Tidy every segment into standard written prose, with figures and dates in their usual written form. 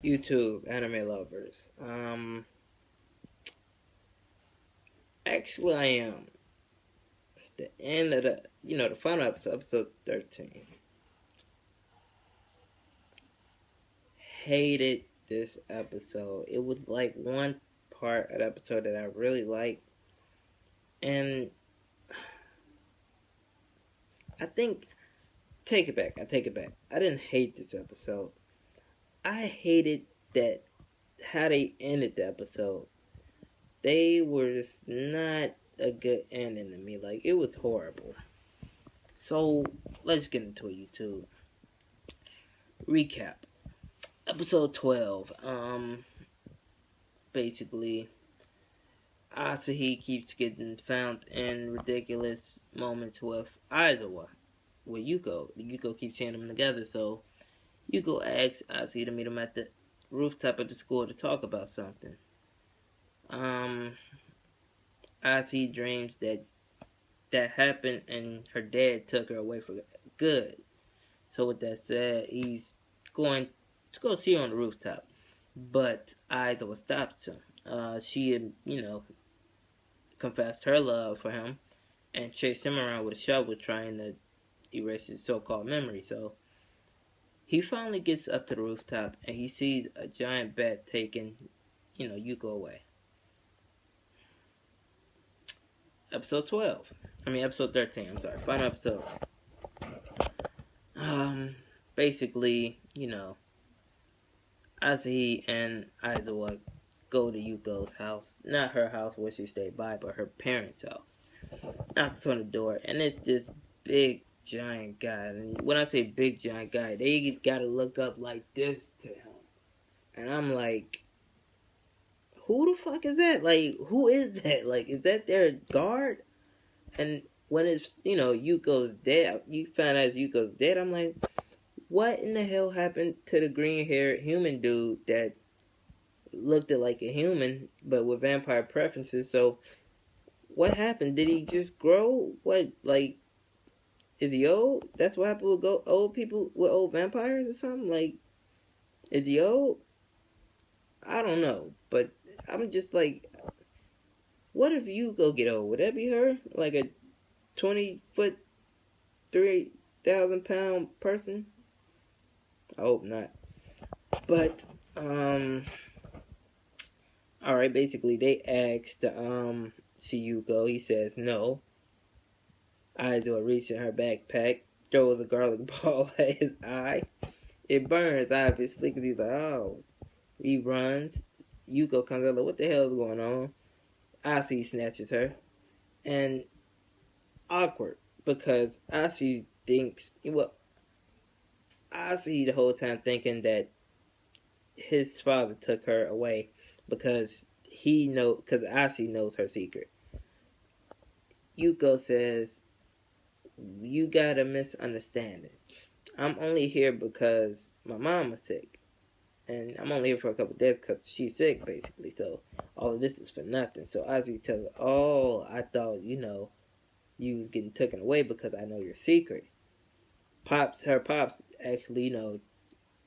YouTube anime lovers. Actually, I am. The end of the final episode 13. Hated this episode. It was like one part of the episode that I really liked, and I think take it back. I take it back. I didn't hate this episode. I hated that how they ended the episode. They were just not a good ending to me. Like it was horrible. So let's get into it, YouTube. Recap. Episode 12. Basically, Asahi keeps getting found in ridiculous moments with Aizawa, with Youko. Youko keeps seeing them together, so Youko asks Asahi to meet him at the rooftop of the school to talk about something. Um, Asahi dreams that happened and her dad took her away for good. So with that said, he's going to go see her on the rooftop. But Aizawa stops him. She, confessed her love for him and chased him around with a shovel trying to erase his so-called memory. So he finally gets up to the rooftop and he sees a giant bat taking, Yuko away. Episode 12. Episode 13, I'm sorry. Final episode. Basically, Asahi and Aizawa go to Yuko's house. Not her house where she stayed by, but her parents' house. Knocks on the door, and it's this big, giant guy. And when I say big, giant guy, they gotta look up like this to him. And I'm like, who the fuck is that? Like, who is that? Like, is that their guard? And when it's, Yuko's dead, you find out Yuko's dead, I'm like, what in the hell happened to the green-haired human dude that looked like a human, but with vampire preferences? So, what happened? Did he just grow? What, like, is he old? That's what happened with old people with old vampires or something? Like, is he old? I don't know. But I'm just like, what if you go get old? Would that be her? Like a 20-foot, 3,000-pound person? I hope not. But, alright, basically, they asked, Shiyuko. He says no. Aizawa reaches in her backpack, throws a garlic ball at his eye. It burns, obviously, because he's like, oh. He runs. Yuko comes out like, what the hell is going on? Asi snatches her. And awkward, because Asi thinks, Asi the whole time thinking that his father took her away because because Asi knows her secret. Yuko says, you got a misunderstanding. I'm only here because my mom was sick. And I'm only here for a couple of days because she's sick, basically. So all of this is for nothing. So Ozzy tells her, oh, I thought, you was getting taken away because I know your secret. Her pops actually,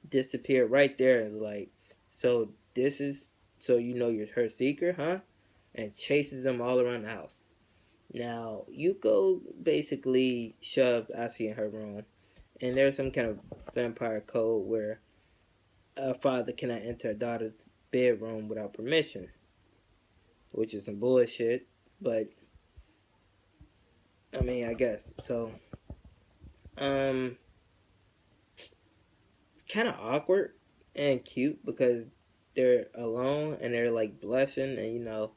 disappeared right there. And like, so you're her secret, huh? And chases them all around the house. Now, Yuko basically shoves Asuhi in her room. And there's some kind of vampire code where a father cannot enter a daughter's bedroom without permission, which is some bullshit, but I guess. So, it's kind of awkward and cute because they're alone and they're like blushing, and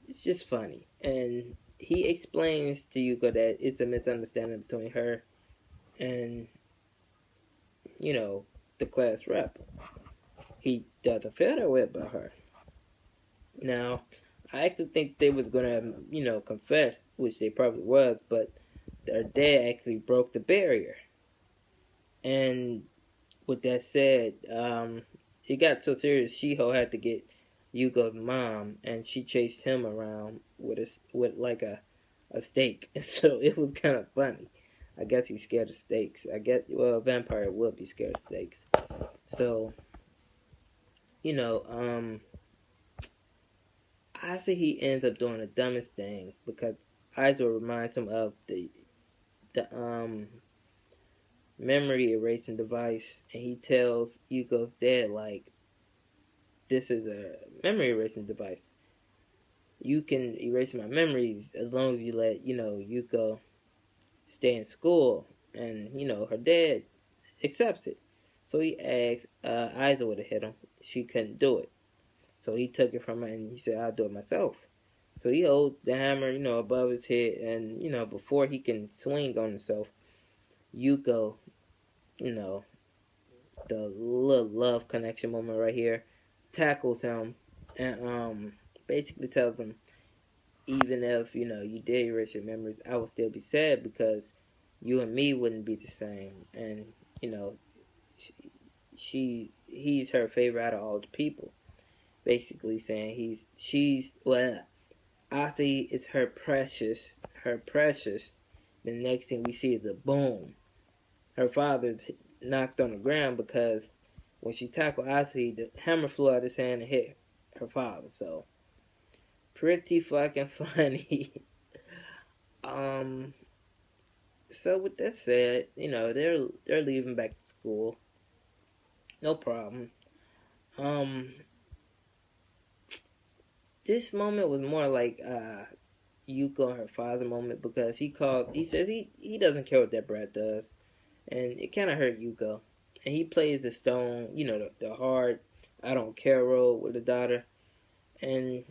it's just funny. And he explains to Yuko that it's a misunderstanding between her and, the class rep. He doesn't feel that way about her. Now, I actually think they was gonna, confess, which they probably was, but their dad actually broke the barrier. And with that said, it got so serious. Shiho had to get Yugo's mom, and she chased him around with like a stake. So it was kind of funny. I guess he's scared of stakes. A vampire would be scared of stakes. So you know, Asahi ends up doing the dumbest thing because Aizo reminds him of the memory erasing device, and he tells Yuko's dad like, this is a memory erasing device. You can erase my memories as long as you let Yuko stay in school, and her dad accepts it. So he asks Aizo to hit him. She couldn't do it, so he took it from her and he said, "I'll do it myself." So he holds the hammer, above his head, and before he can swing on himself, Yuko, you know, the little love connection moment right here, tackles him and basically tells him, even if you did erase your memories, I would still be sad because you and me wouldn't be the same. And you know, he's her favorite out of all the people. Basically saying she's well, Asahi is her precious, her precious. The next thing we see is a boom. Her father's knocked on the ground because when she tackled Asahi, the hammer flew out of his hand and hit her father. So pretty fucking funny. um. So with that said, they're leaving back to school. No problem. Um. This moment was more like Yuko and her father moment because he called. He says he doesn't care what that brat does, and it kind of hurt Yuko. And he plays the stone, the hard, I don't care role with the daughter. And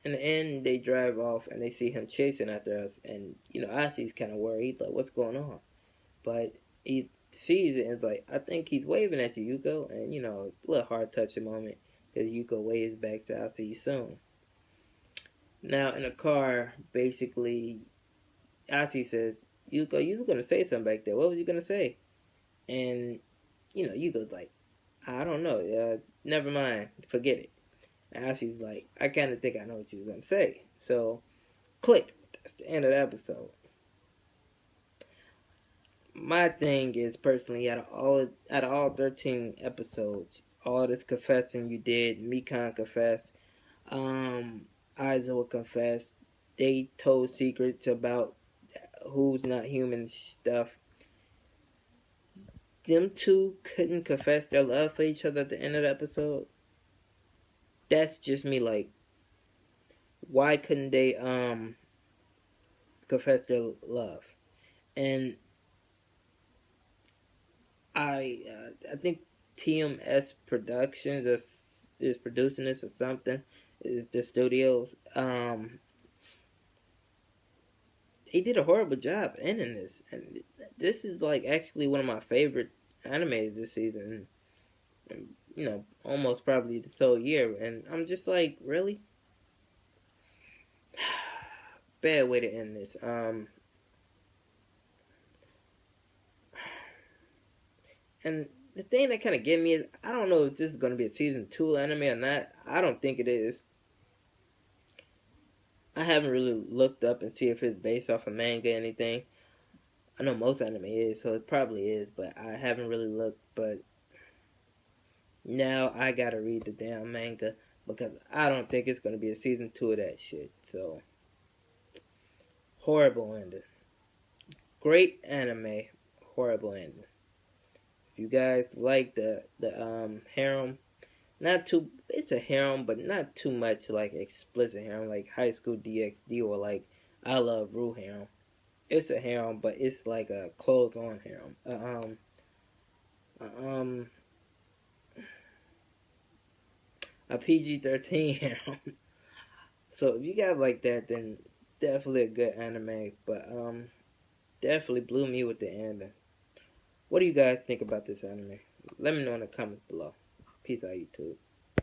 in the end, they drive off and they see him chasing after us. And Ashi's kind of worried. He's like, "What's going on?" But he sees it and is like, "I think he's waving at you, Yuko." And it's a little hard touching moment because Yuko waves back to, "I'll see you soon." Now in the car, basically, Ashi says, "Yuko, you were gonna say something back there. What was you gonna say?" And Yuko's like, "I don't know. Never mind. Forget it." And Ashi's like, "I kind of think I know what you were gonna say." So, click. That's the end of the episode. My thing is personally, out of all 13 episodes, all this confessing you did, Mikan confessed, um, Aizawa confessed. They told secrets about who's not human stuff. Them two couldn't confess their love for each other at the end of the episode. That's just me. Like, why couldn't they confess their love? And I think TMS Productions is producing this or something. Is the studios. They did a horrible job ending this, and this is like actually one of my favorite animes this season. And, almost probably this whole year, and I'm just like, really bad way to end this. And the thing that kind of get me is I don't know if this is going to be a season 2 anime or not. I don't think it is. I haven't really looked up and see if it's based off a manga or anything. I know most anime is, so it probably is, but I haven't really looked. But now I gotta read the damn manga because I don't think it's gonna be a season 2 of that shit. So horrible ending. Great anime, horrible ending. If you guys like the harem, not too, it's a harem, but not too much like explicit harem like High School DxD or like I Love Ru harem. It's a harem, but it's like a closed on harem. Um, a PG-13 harem. So if you guys like that, then definitely a good anime. But definitely blew me with the ending. What do you guys think about this anime? Let me know in the comments below. Peace out, YouTube.